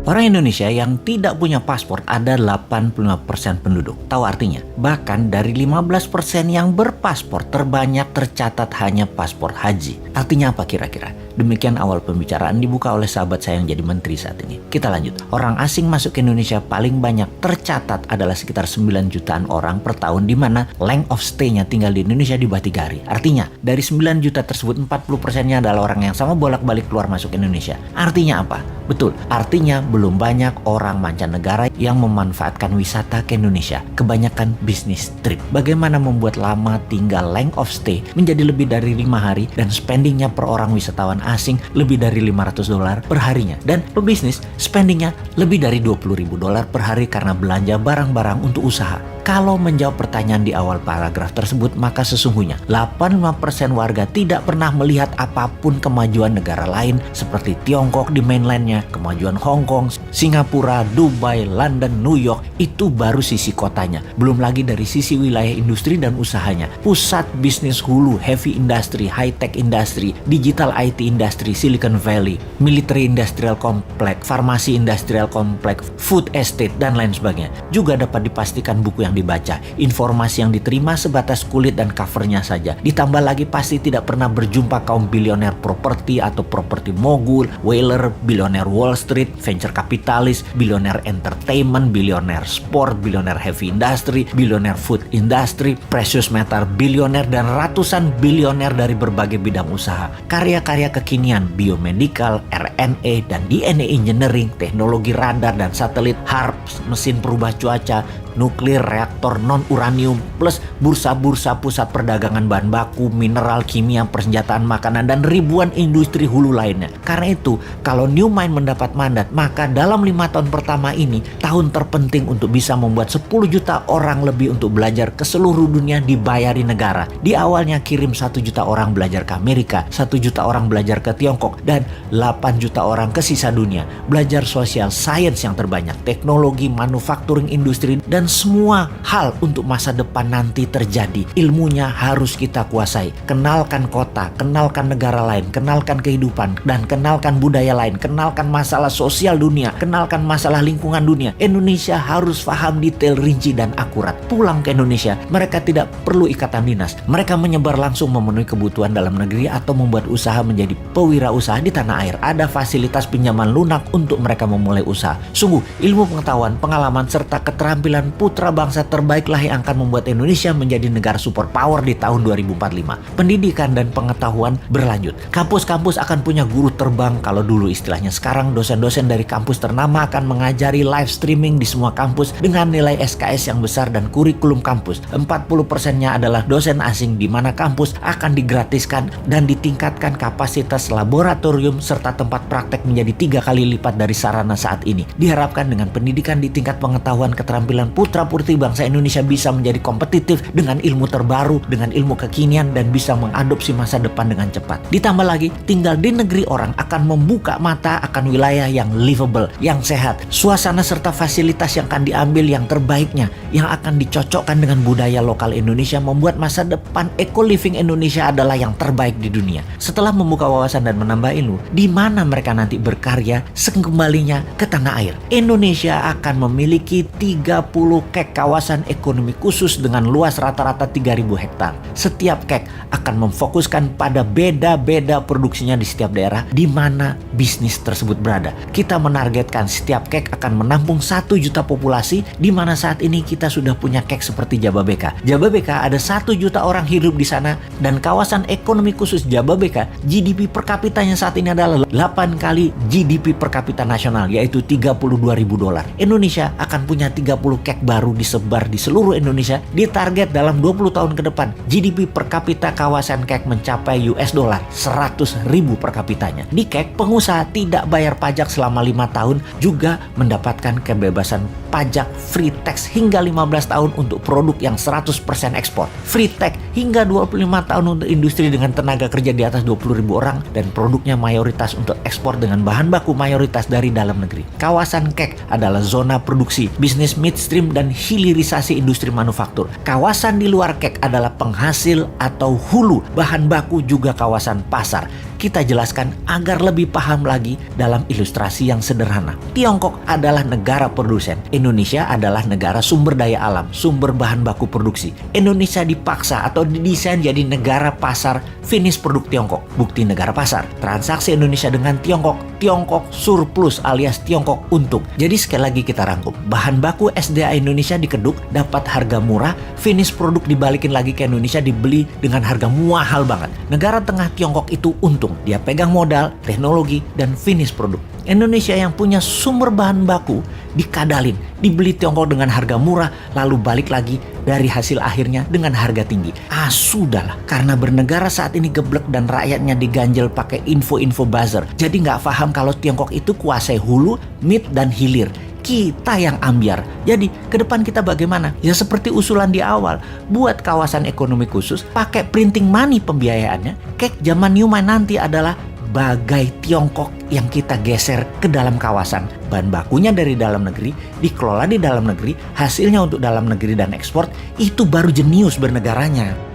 Orang Indonesia yang tidak punya paspor ada 85% penduduk. Tahu artinya? Bahkan dari 15% yang berpaspor terbanyak tercatat hanya paspor haji. Artinya apa kira-kira? Demikian awal pembicaraan dibuka oleh sahabat saya yang jadi menteri saat ini. Kita lanjut. Orang asing masuk ke Indonesia paling banyak tercatat adalah sekitar 9 jutaan orang per tahun, di mana length of stay-nya tinggal di Indonesia di bawah 3 hari. Artinya, dari 9 juta tersebut 40%-nya adalah orang yang sama bolak-balik keluar masuk Indonesia. Artinya apa? Betul, artinya belum banyak orang mancanegara yang memanfaatkan wisata ke Indonesia. Kebanyakan bisnis trip. Bagaimana membuat lama tinggal length of stay menjadi lebih dari 5 hari dan spendingnya per orang wisatawan asing lebih dari $500 per harinya. Dan pebisnis spendingnya lebih dari $20.000 per hari karena belanja barang-barang untuk usaha. Kalau menjawab pertanyaan di awal paragraf tersebut, maka sesungguhnya 85% warga tidak pernah melihat apapun kemajuan negara lain seperti Tiongkok di mainlandnya, kemajuan Hong Kong, Singapura, Dubai, London, New York. Itu baru sisi kotanya. Belum lagi dari sisi wilayah industri dan usahanya. Pusat bisnis hulu, heavy industry, high-tech industry, digital IT industry, Silicon Valley, military industrial complex, farmasi industrial complex, food estate, dan lain sebagainya. Juga dapat dipastikan buku yang dibaca, informasi yang diterima sebatas kulit dan covernya saja. Ditambah lagi pasti tidak pernah berjumpa kaum bilioner properti atau properti mogul, whaler, bilioner Wall Street, venture kapitalis, bilioner entertainment, bilioner sport, bilioner heavy industry, bilioner food industry, precious metal bilioner, dan ratusan bilioner dari berbagai bidang usaha. Karya-karya kekinian, biomedical, RNA, dan DNA engineering, teknologi radar dan satelit, HARP, mesin perubah cuaca, nuklir, reaktor non-uranium, plus bursa-bursa pusat perdagangan bahan baku, mineral, kimia, persenjataan makanan, dan ribuan industri hulu lainnya. Karena itu, kalau New Mind mendapat mandat, maka dalam 5 tahun pertama ini, tahun terpenting untuk bisa membuat 10 juta orang lebih untuk belajar ke seluruh dunia dibayari negara. Di awalnya kirim 1 juta orang belajar ke Amerika, 1 juta orang belajar ke Tiongkok, dan 8 juta orang ke sisa dunia. Belajar sosial science yang terbanyak, teknologi, manufacturing, industri, dan semua hal untuk masa depan nanti terjadi. Ilmunya harus kita kuasai. Kenalkan kota, kenalkan negara lain, kenalkan kehidupan, dan kenalkan budaya lain, kenalkan masalah sosial dunia, kenalkan masalah lingkungan dunia. Indonesia harus paham detail, rinci, dan akurat. Pulang ke Indonesia, mereka tidak perlu ikatan dinas. Mereka menyebar langsung memenuhi kebutuhan dalam negeri atau membuat usaha menjadi pewirausaha di tanah air. Ada fasilitas pinjaman lunak untuk mereka memulai usaha. Sungguh, ilmu pengetahuan, pengalaman, serta keterampilan putra bangsa terbaiklah yang akan membuat Indonesia menjadi negara superpower di tahun 2045. Pendidikan dan pengetahuan berlanjut. Kampus-kampus akan punya guru terbang kalau dulu istilahnya. Sekarang dosen-dosen dari kampus ternama akan mengajari live streaming di semua kampus dengan nilai SKS yang besar dan kurikulum kampus. 40%-nya adalah dosen asing, di mana kampus akan digratiskan dan ditingkatkan kapasitas laboratorium serta tempat praktek menjadi 3 kali lipat dari sarana saat ini. Diharapkan dengan pendidikan di tingkat pengetahuan keterampilan putra-putri bangsa Indonesia bisa menjadi kompetitif dengan ilmu terbaru, dengan ilmu kekinian, dan bisa mengadopsi masa depan dengan cepat. Ditambah lagi, tinggal di negeri orang akan membuka mata akan wilayah yang livable, yang sehat, suasana serta fasilitas yang akan diambil yang terbaiknya, yang akan dicocokkan dengan budaya lokal Indonesia, membuat masa depan eco-living Indonesia adalah yang terbaik di dunia. Setelah membuka wawasan dan menambah ilmu, di mana mereka nanti berkarya sekembalinya ke tanah air. Indonesia akan memiliki 30 kek kawasan ekonomi khusus dengan luas rata-rata 3.000 hektar. Setiap kek akan memfokuskan pada beda-beda produksinya di setiap daerah di mana bisnis tersebut berada. Kita menargetkan setiap kek akan menampung 1 juta populasi, di mana saat ini kita sudah punya kek seperti Jababeka. Jababeka ada 1 juta orang hidup di sana, dan kawasan ekonomi khusus Jababeka GDP per kapitanya saat ini adalah 8 kali GDP per kapita nasional, yaitu $32.000. Indonesia akan punya 30 kek baru disebar di seluruh Indonesia. Ditarget dalam 20 tahun ke depan GDP per kapita kawasan kek mencapai $100.000 per kapitanya. Di kek, pengusaha tidak bayar pajak selama 5 tahun, juga mendapatkan kebebasan pajak free tax hingga 15 tahun untuk produk yang 100% ekspor. Free tax hingga 25 tahun untuk industri dengan tenaga kerja di atas 20.000 orang, dan produknya mayoritas untuk ekspor dengan bahan baku mayoritas dari dalam negeri. Kawasan kek adalah zona produksi, bisnis midstream, dan hilirisasi industri manufaktur. Kawasan di luar kek adalah penghasil atau hulu, bahan baku, juga kawasan pasar. kita jelaskan agar lebih paham lagi dalam ilustrasi yang sederhana. Tiongkok adalah negara produsen. Indonesia adalah negara sumber daya alam, sumber bahan baku produksi. Indonesia dipaksa atau didesain jadi negara pasar finish produk Tiongkok. Bukti negara pasar. Transaksi Indonesia dengan Tiongkok surplus alias Tiongkok untung. Jadi sekali lagi kita rangkum. Bahan baku SDA Indonesia dikeduk, dapat harga murah, finish produk dibalikin lagi ke Indonesia dibeli dengan harga mahal banget. Negara tengah Tiongkok itu untung. Dia pegang modal, teknologi, dan finish produk. Indonesia yang punya sumber bahan baku dikadalin, dibeli Tiongkok dengan harga murah, lalu balik lagi dari hasil akhirnya dengan harga tinggi. Sudahlah, karena bernegara saat ini geblek dan rakyatnya diganjel pakai info-info buzzer. Jadi nggak paham kalau Tiongkok itu kuasai hulu, mid, dan hilir. Kita yang ambiar. Jadi ke depan kita bagaimana? Ya seperti usulan di awal, buat kawasan ekonomi khusus, pakai printing money pembiayaannya. Kayak zaman Newman nanti adalah bagai Tiongkok yang kita geser ke dalam kawasan. Bahan bakunya dari dalam negeri, dikelola di dalam negeri, hasilnya untuk dalam negeri dan ekspor, itu baru jenius bernegaranya.